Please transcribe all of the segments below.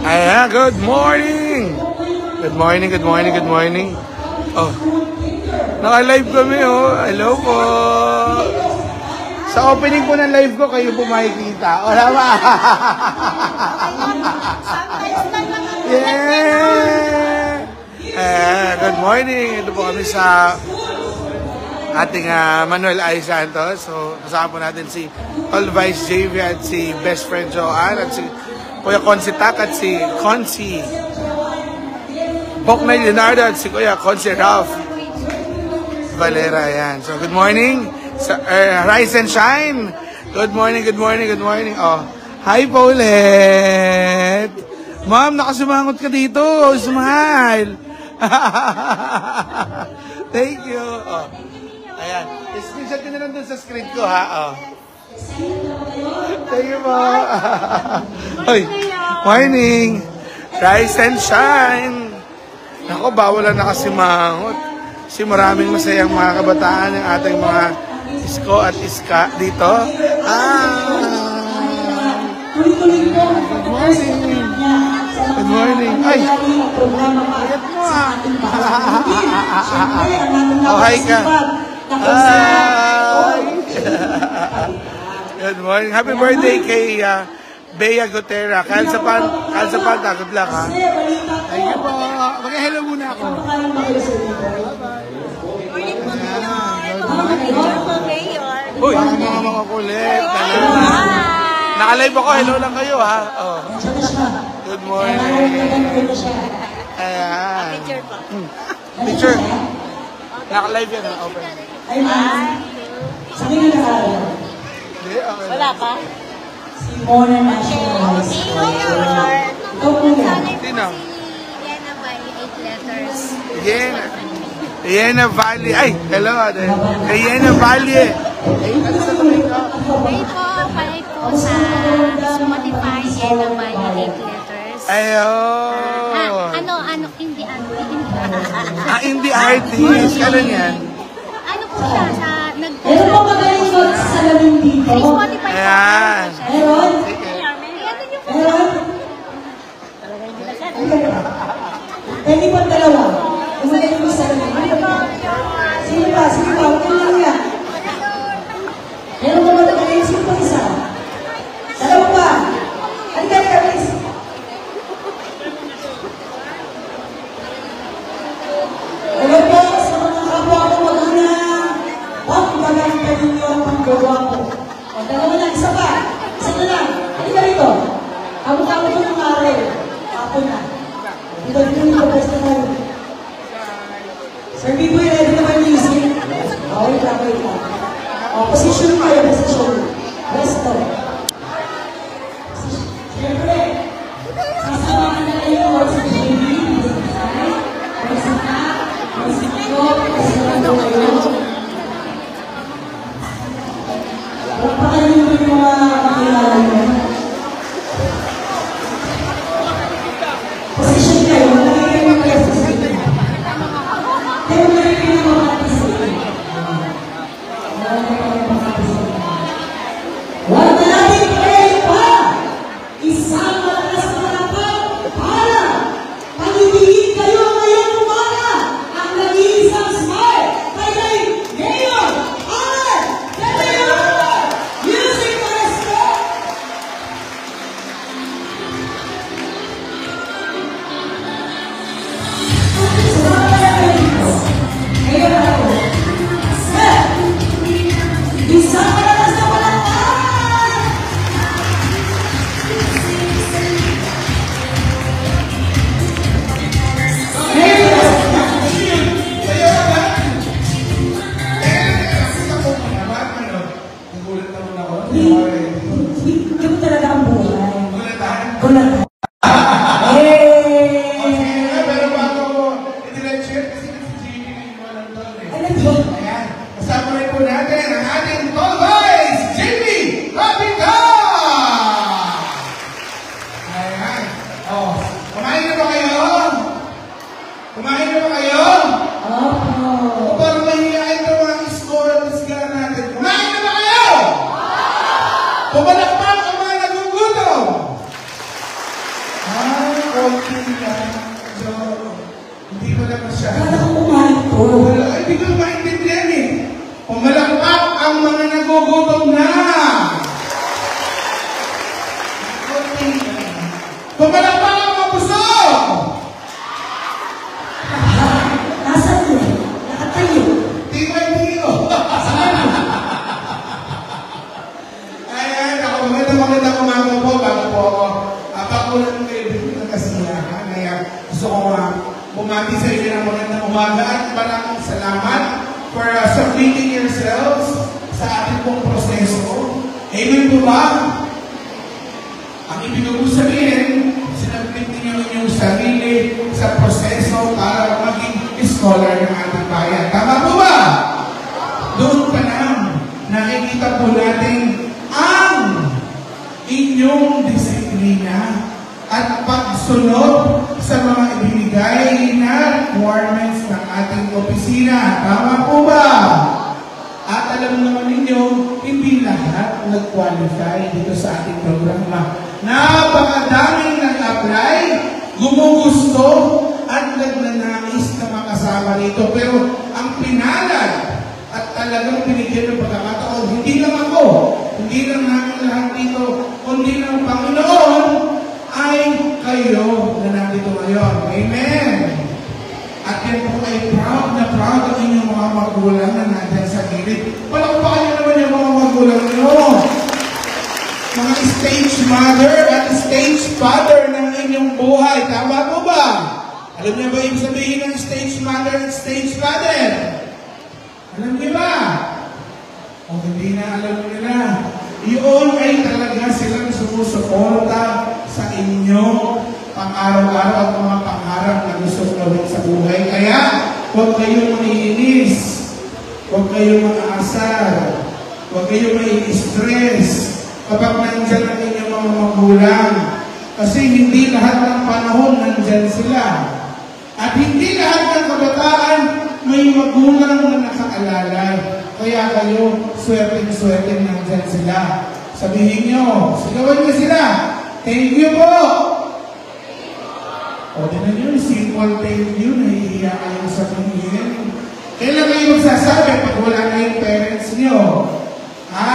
Ayan, good morning! Good morning, good morning, good morning. Oh, naka-live kami, oh. Hello po. Sa opening po ng live ko, kayo po makikita. Wala ba? Yeah! Good morning. Ito po kami sa ating Manuel I. Santos. So, kasama po natin si All Vice JV at si Best Friend Joanne at si Kuya Consi Tak at si Consi Boknay Leonardo at si Kuya Consi Ralph Valera. Yan. So, good morning. Rise and shine. Good morning, good morning, good morning. Oh, hi, Paulette. Ma'am, nakasumangot ka dito. Smile. Thank you. Oh. Ayan. Screenshot ko na lang dun sa screen ko, ha? Oh. Thank you po. Hoy, morning. Rise and shine. Ako, bawal na nakasimangot. Kasi maraming masayang mga kabataan ng ating mga isko at iska dito. Good morning. Good morning. Ay, ayat mo oh, hi ka. Hi. Good morning. Happy birthday kay Bea Gutera. Kalsapan, good luck, ha? Thank you po. Mag-hello muna ako. Uy, mga kulit. Naka-live ako. Hello lang kayo, ha? Oh. Good morning. Ayan. Picture po. Picture. Naka-live yan, ha? Open. Wala pa? Si Mona National. Sino? Sino? Yena Valley, 8 letters. Yena Valley. Ay, hello. Kay Yena Valley. Ay, ano sa tuloy ko? Pray po sa Spotify, Yena Valley, 8 letters. Ayun. Hindi indie artist. Kailan yan? Ano po siya? Meron po magaling doon sa salamin dito. Sa Spotify po. Ayan. Meron? Meron? Pwede po dalawa. Kung magaling mo sa salamin. Sino ba? Sino ba? Huwag lang yan. Meron po magaling. Sino po isa? Dalawa ba? Halika na guys. Hello po sa mga kapwa ko mag-unang. Huwag magaling ka ninyo ang panggawa ko. O, dalawa na. Isa pa. Isa na lang. Halika rito. Kamukha ko ng Karel. Ako na. Ito dito basta na. Sir Biboy, ready na ba yung music? Wait lang. O, position kayo. Position. Resto. Siyempre, sasamahan na kayo sa TV. sila. So, hindi ko lang masyado. Kala ko kumain to. Wala, hindi ko maintindihan eh. Pumalakpak ang mga nagugutom na. Pumalakpak ang mga busog. Nasaan mo? Nakatayo. Tiyo. Ayan, ako magandang umaga po bago po ako. Pakulan ng kaibig ng kasiyahan. Kaya gusto ko bumati sa inyo ng magandang umaga at maraming salamat for submitting yourselves sa ating pong proseso. Amen po ba? Ang ibig ko sabihin, sinabit ninyo inyong sarili sa proseso para maging scholar ng ating bayan. Tama po ba? Doon pa lang, nakikita po natin ang inyong disiplina at pagsunod sa mga ibinigay na requirements ng ating opisina. Tama po ba? At alam naman ninyo, hindi lahat nag-qualify dito sa ating programa. Napakadaming nag-apply, gumugusto, at nagnanais na makasama rito. Pero ang pinalad at talagang binigyan ng pagkakataon, hindi lang ako, hindi lang namin lahat dito, kundi ng Panginoon ay kayo na nandito ngayon. Amen! At yan po ay proud na proud ang inyong mga magulang na nandyan sa gilid. Palakpakan nyo naman yung mga magulang nyo. Mga stage mother at stage father ng inyong buhay. Tama po ba? Alam niyo ba yung sabihin ng stage mother at stage father? Alam niyo ba? O hindi na alam niyo na. Iyon ay talaga silang sumusuporta sa inyong pang-araw-araw at mga pangarap na gusto gawin sa buhay. Kaya, huwag kayong maiinis. Huwag kayong mag-aasar. Huwag kayong mai-stress kapag nandyan ang inyong mga magulang. Kasi hindi lahat ng panahon nandyan sila. At hindi lahat ng kabataan may magulang na nakaalalay. Kaya kayo, swerte nandyan sila. Sabihin nyo, sigawan nyo sila. Thank you po! O, tinan nyo, simple thank you, nahihiya kayo sa pangingin. Kailan kayo magsasabi pag wala na yung parents nyo? Ha?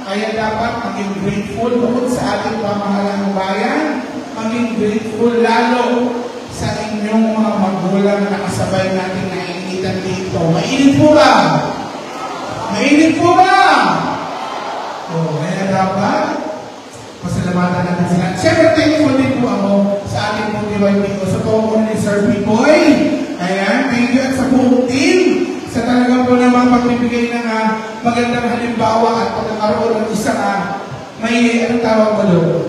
Kaya dapat maging grateful bukod sa ating pamahalaan ng bayan, maging grateful lalo sa inyong mga magulang na nakasabay natin na initan dito. Mainit po ba? Mainit po ba? O, kaya dapat pasalamatan natin sila. Siyempre, thankful din po ako sa ating pong DYP ko. Sa po ni Sir Pipoy. Ayan, thank you. At sa buong team, sa talagang po naman pagbibigay ng magandang halimbawa at pagkakaroon ng isang may, anong tawag ba doon?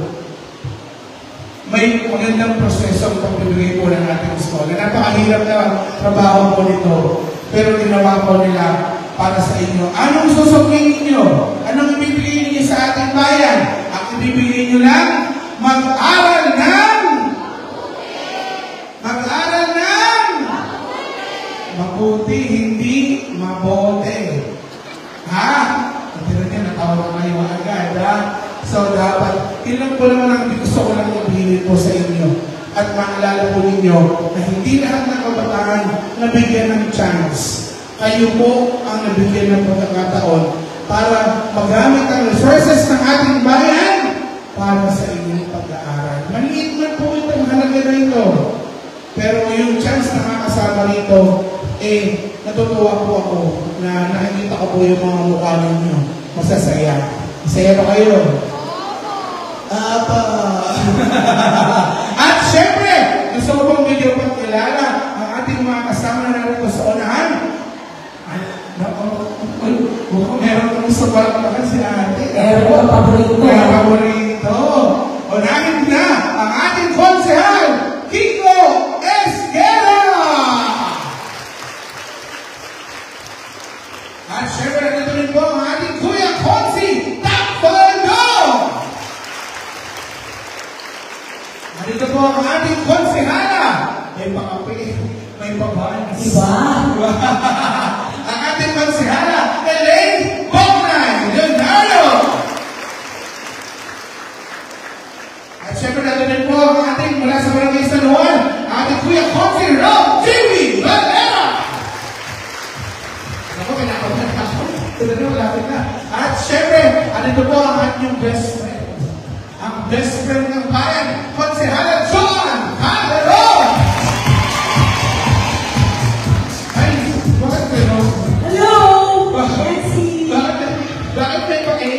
May magandang proseso ang pagbibigay po ng ating scholar. Napakahirap na trabaho po nito. Pero ginawa po nila para sa inyo. Anong susukin ninyo? Anong ibibigay ninyo sa ating bayan? Ang ibibigay nyo lang, mag-aral ng mabuti, hindi mabote. Ha? Hindi rin natawag na kayo agad, ha? So, dapat, ilang po naman ang gusto ko lang ibigay po sa inyo. At maalala po ninyo na hindi lahat ng kabataan nabigyan ng chance. Kayo po ang nabigyan ng pagkakataon para magamit ang resources ng ating bayan para sa inyong pag-aaral. Maliit man po itong halaga na ito. Pero yung chance na makasama rito, natutuwa po ako na nakikita ko po yung mga mukha ninyo. Masasaya. Masaya ba kayo? Apa! At syempre, gusto ko pong video pagkilala ang ating mga kasama na narito sa unahan. Mukhang meron kong sabal na kasi ate. Meron ang paborito. Meron paborito. Unahin na ang ating konsehal, Kiko Esguera! At syempre, nandito rin po ang ating Kuya Konsi Takpando! Nandito po ang ating konsehala. May pangapi, may pabaan. Diba? Ang ating konsehala, Elaine Bongnay Leonardo! At syempre, din po ang ating mula sa Barangay San Juan, ating Kuya Consi Rob Jimmy Valera. Ako, kinakabahan ako. Ito na, malapit na. At syempre, andito po ang ating best friend. Ang best friend ng bayan, Konsehala John Calderon! Ay, bakit kayo? Hello! Nancy! Bakit may pa-A?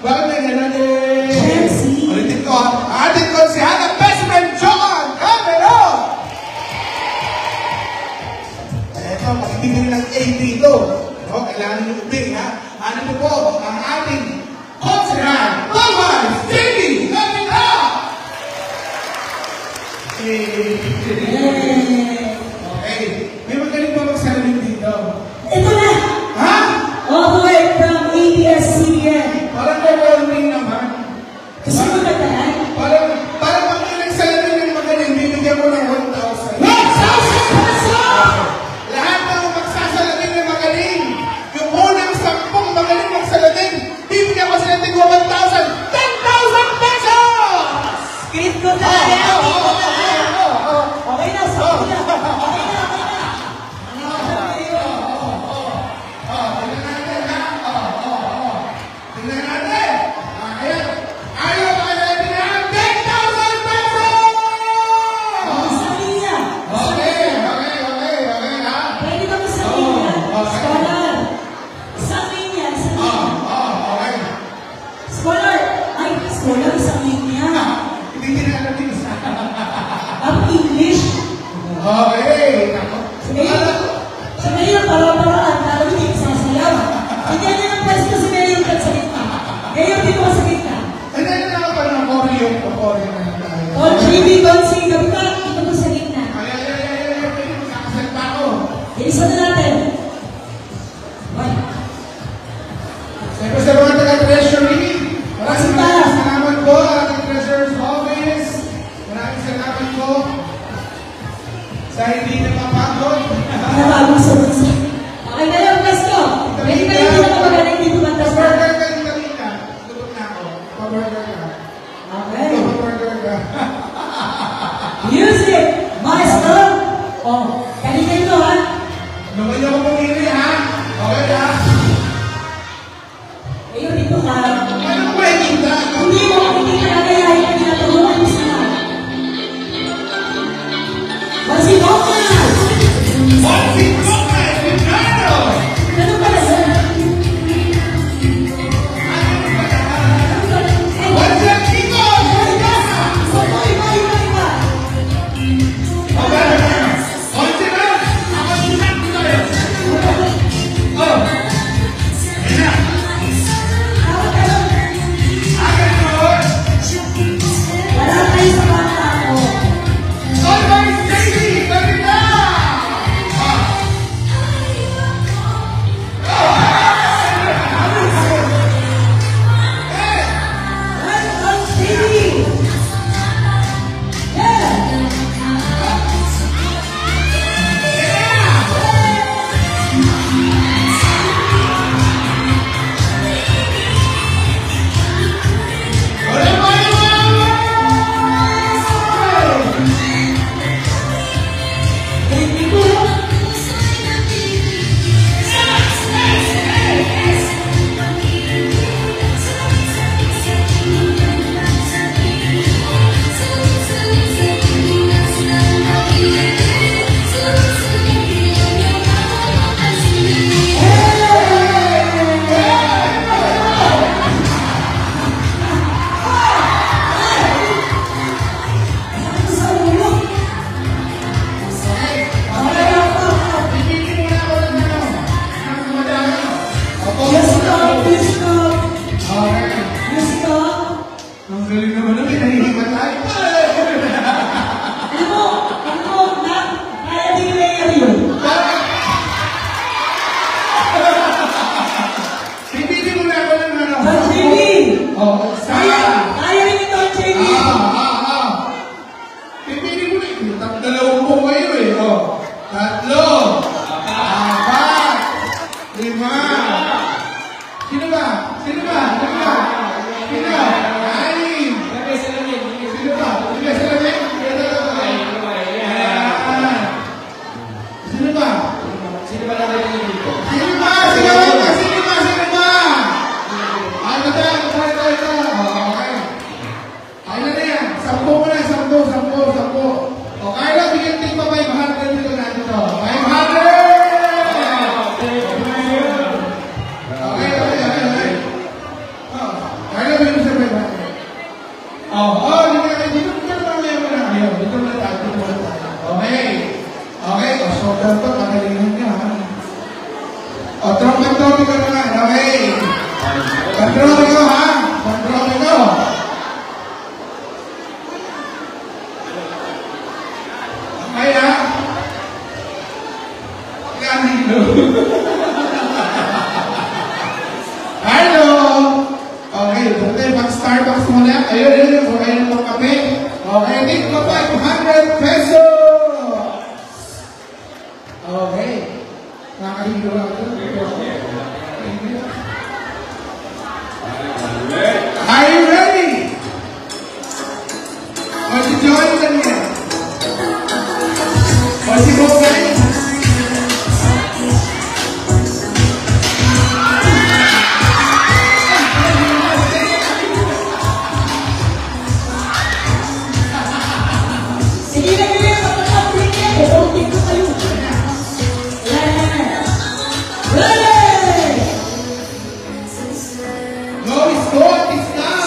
Bakit may gano'n eh? Nancy! Ulitin ko, ating Konsehala best friend John Calderon! Eto, makikibigay ng A dito. No, kailangan nyo ubing, ha? Ano po ang ating Konsehala Thomas J.D. Lamina! Okay. May magaling ba magsalamin dito? Ito na! Ha? All the way from ABS-CBN. Parang kukunin naman. Gusto mo magtalan? Parang pag salamin ng magaling, bibigyan mo ng 1,000. 1,000 pesos! Lahat ng magsasalamin ng magaling, yung unang 10 magaling magsalamin, bibigyan ko sila ng 1,000. 10,000 pesos! Script ko na! Okay na, sabi na. Okay na. Tingnan natin. Ayan. Ayaw ba natin na 10,000 pesos! Sabi niya. Okay, ha? Pwede ba sabihin niya? Scholar. Sabihin niya. Okay. Scholar. Ay, scholar, sabihin niya. Hindi nila alam yung isa. Ang English. Okay. Si Mayor, para-paraan. Lalo hindi sasayaw. Hindi niya ng pwesto si Mayor sa gitna. Mayor, dito ka sa gitna. Ano na ako ng choreo na tayo? O, JB Gonsi, gabi ka. Dito ko sa gitna. Ay. Kakasalita ako. Isa na natin. One. Siyempre sa mga taga-treasury, maraming salamat po sa ating treasurer's office. Maraming salamat po sa hindi napapagod. Nabagong sa bunso. Okay na yung pwesto. Ready ba yung pinakapagaling dito bantas na? Paburger ka rin kanina. Tutok na ako. Paburger ka. Okay. Paburger ka. Music! Maestro! Oh, kanina ito ha? Naman niyo ako pumili ha. Okay ha? Ayun, dito ka. Ano ko makikita? Hindi mo kinagayahin na tinatulungan mo sila. Masigok na! O, Carla, bigyan din pa 500 dito natin to. 500! Okay. Carla, bigyan mo siya 500. Dito na tayo. Okay. O, sobrang to, magalingan niya, ha? O, trumpet to, bigyan mo na. Okay. Control ko, ha? Control ko. Okay, ha? Hello! Okay, okay, pag-Starbucks muna. Ayun, okay na itong kape. Okay, take ko 500 pesos! Okay. Nakahilo lang ito. Are you ready? O si Jonathan yan. O si Bogay. Sige na kayo, pagkakapin niya. Ulitin ko kayo. Ready! No, it's not. It's not.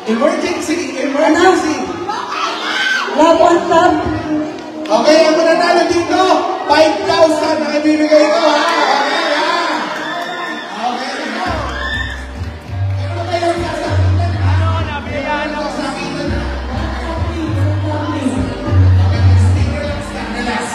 Emergency. Love on top. Okay, ang mananalo dito, 5,000 ang ibibigay ko, ha? Okay, ha? Ano kayo sasakitan, ha? Nabiyayaan ako sakitan, ha? Sticker lang, sticker lang.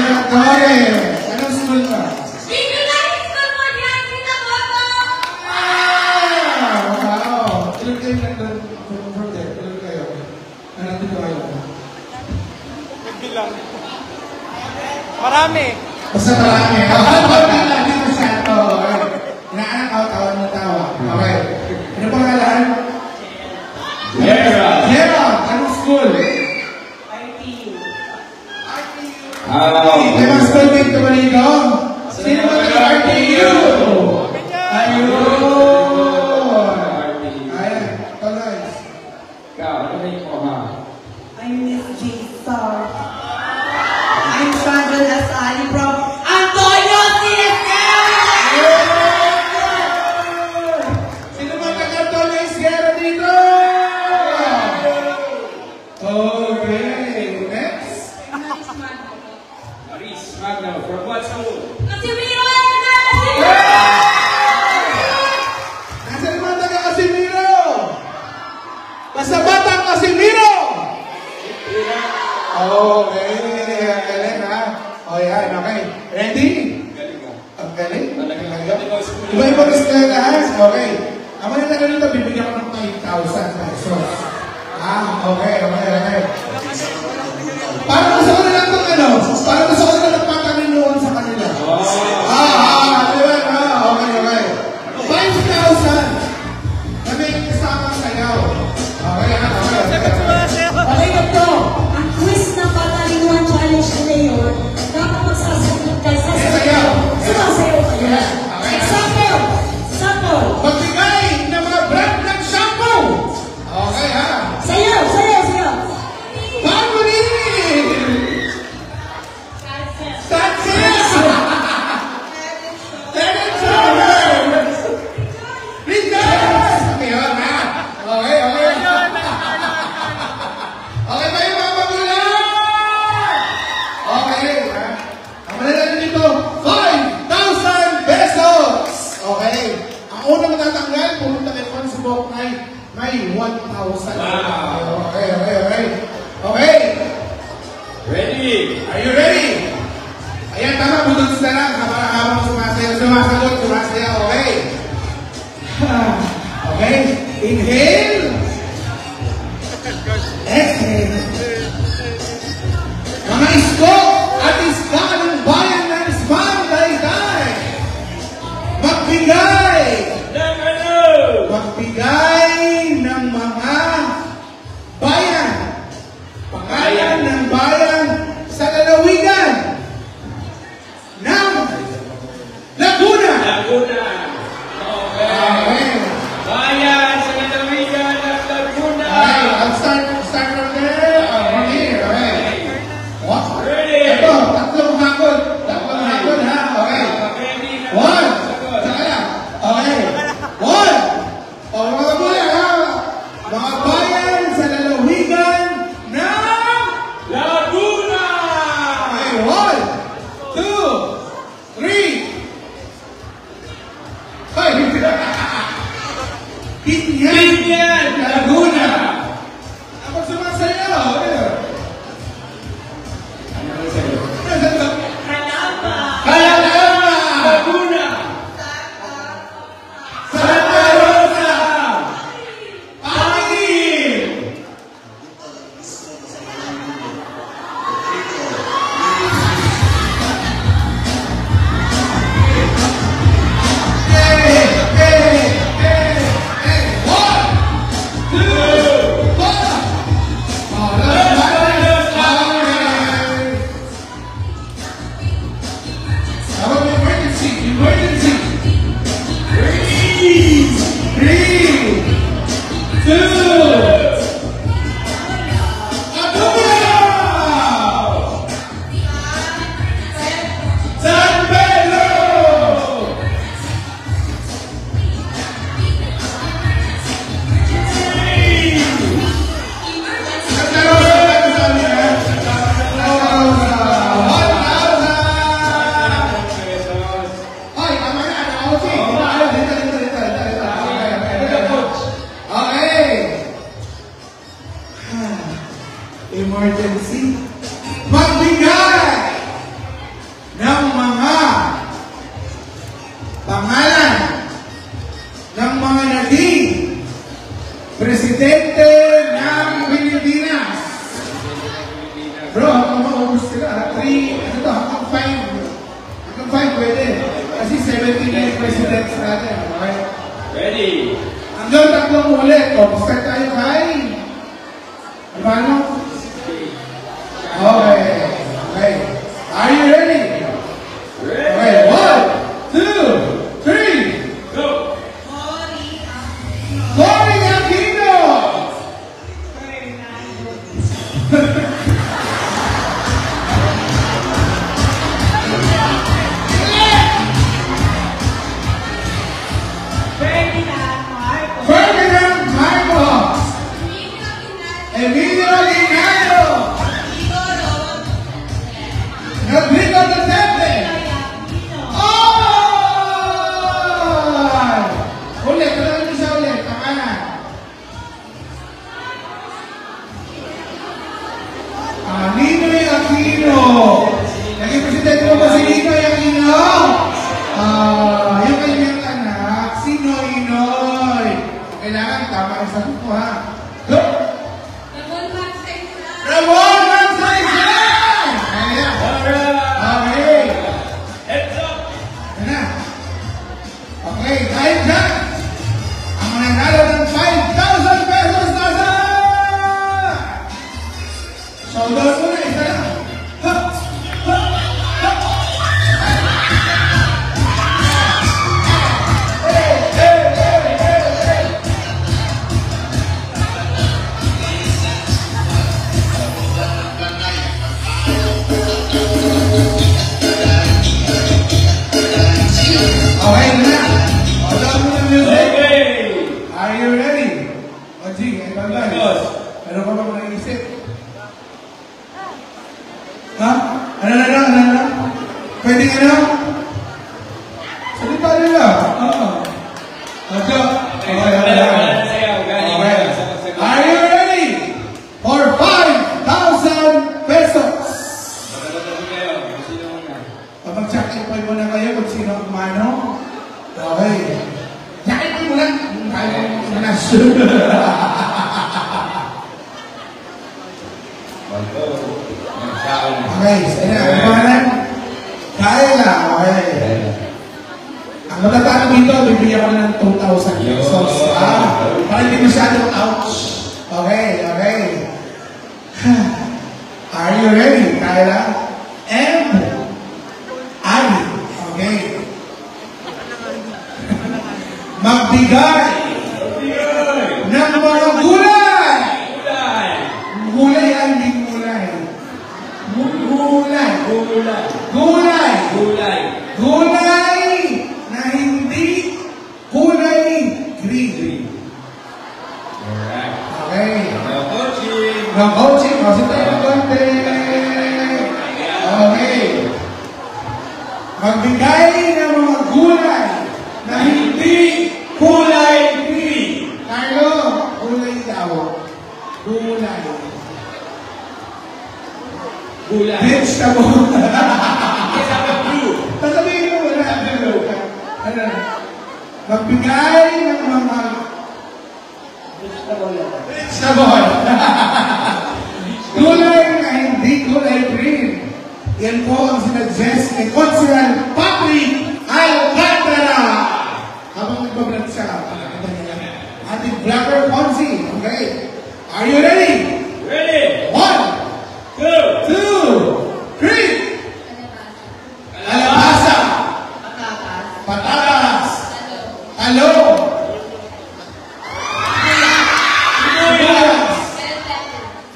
Dolores, anong school ka? Bibigay school mo dyan, sinaboto! Wow! Ilan kayo from there? Ilan kayo? Nandito kayo? Bilang. Marami. Basta marami. Pagkala, hindi masyado. Inaanak ako, tawag mo tawa. Okay. Ano pangalan? Gerald. Gerald, anong school? May mga schoolmate ka ba rito? Sino ba nag-RTU? Ayun! Ayan, ito guys. I'm Miss J. Star. I'm Sandra S. Ali from Antonio City! Sino ba nag-Antonio Isguera dito? Okay, next. Maris Magno, from what school? Casimiro! Nasaan naman taga Casimiro? Basta batang Casimiro! Okay, galing ha. O yan, okay. Ready? Galing ka. Ang galing. Talagang Iba-ibang eskwelahan. Okay. Ang mga nila dito, bibigyan ko ng 5,000 pesos. Okay. Parang gusto ko na lang itong ano, parang gusto ko na lang pataminuan sa kanila. Di ba? Okay. 5,000 na may kasamang sayaw. Okay. Okay, ito. Ang quiz ng Patalinuan Challenge ngayon, dapat magsasagot kayo. Sumasayaw kayo. Example. Magbigay ng mga brand ng shampoo. Okay ha. Sayaw. Pag-unin! Success! Tenants! Returns! Ayun na. Okay. Okay ba yung mga magulang? Okay. Ang malala dito, 5,000 pesos! Okay. Ang unang matatanggal, pumunta kay Consubok may 1,000. Wow. Okay. Ready? Are you ready? Ayan, tama. Budots na lang. Habang sumasagot. Okay. Okay. Inhale. Exhale. Mga isko at iska ng bayan ng Isbang Taytay. Magbigay ng mga bayan. Pangalan ng bayan sa lalawigan ng Laguna. Okay. Bayan sa lalawigan ng Laguna. Okay, I'll start from there. From here. Okay. What? Ready? Ito, tatlong hakot ha. Okay. Ready na. One. Saka lang. Okay. One. O, mga mula ha. Mga bayan sa lalawigan ng Laguna! Okay, 1, 2, 3. Ay, Binyan, Laguna. Ako sumasayaw. Calamba, Laguna! Santa Rosa, Pangil. Emergency. Magbigay Bro, hanggang maubos sila. 3, ano to, hanggang 5. Hanggang 5 pwede. Kasi 17 na yung presidents natin. Okay? Ready. Hanggang 3 ulit. O, start tayo kay. Paano? Okay. Okay. Are you ready? Okay. 1, 2, 3. Go. Cory Aquino! Ferdinand Marcos! Emilio Aguinaldo! Rodrigo Duterte! Oh! Ulit, talagang isa ulit. Pakanan. Ninoy Aquino. Naging presidente mo ba si Ninoy Aquino? Yung kanyang anak, si Noy. Kailangan tama ang sagot mo, ha? Go! Ramon Magsaysay! Kaya. Okay. Heads up. Yan na. Okay, dahil dyan, ang mananalo ng 5,000 pesos nasa! Shoutout mo na, isa lang. Ha! Ha! Ha! Hey! Hey! Hey! Hey! Hey! Okay na. Shoutout mo ng music. Okay. Are you ready? O, G, ay bagay. Yes. Meron ka bang naisip? Ha? Ano? Pwede ano? Salita nila. Oo. Okay. Are you ready? For 5,000 pesos. Kapag-check-in mo na kayo kung sino ang mano. Okay. Check-in mo lang. Kaya mo manas. Okay, sige na. Ano pangalan? Kayla. Okay. Ang matatalo dito, bibigyan ko na ng 2,000 pesos. Para hindi masyadong ouch. Okay. Are you ready, Kayla? And Ali. Okay. Magbigay ng mga gulay. Gulay ang hindi gulay. Gulay na hindi kulay green. Okay. Ng coaching. Kasi tayo ng konti. Okay. Magbigay ng mga gulay na hindi kulay green. Carlo, kulay daw. Gulay. Vegetable. Sasabihin mo wala. Ano? Magbigay ng mga vegetable. Gulay na hindi kulay green. Yan po ang sinadjust ni Consulan Patrick Alcantara. Habang nagbablog siya, ating vlogger Ponzi. Okay. Are you ready? Ready. 1, 2, 3. Kalabasa. Patatas. Talong. Sibuyas.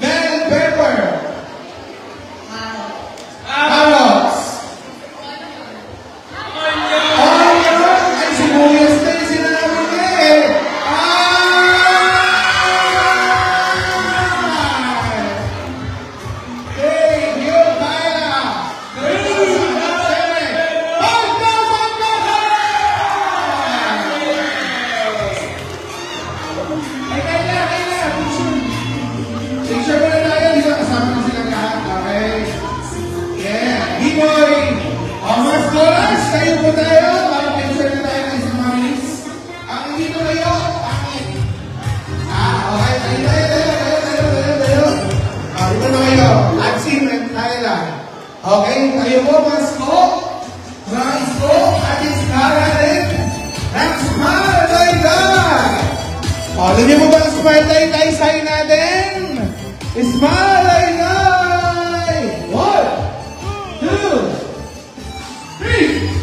Bell pepper. Carrots. Onion. Ay, sibuyas na yung sinabi niya eh. Okay, tayo po, Pasko. Pasko, ating smile natin. Ang smile, day-day. O, lagyan mo ba ang smile, day-day, sign natin? Smile, day-day. 1, 2, 3.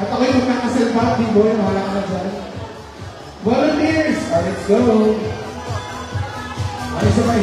At ako'y magkakasalbat, di boy, wala ka na dyan. Volunteers! Let's go! Ay, sabay.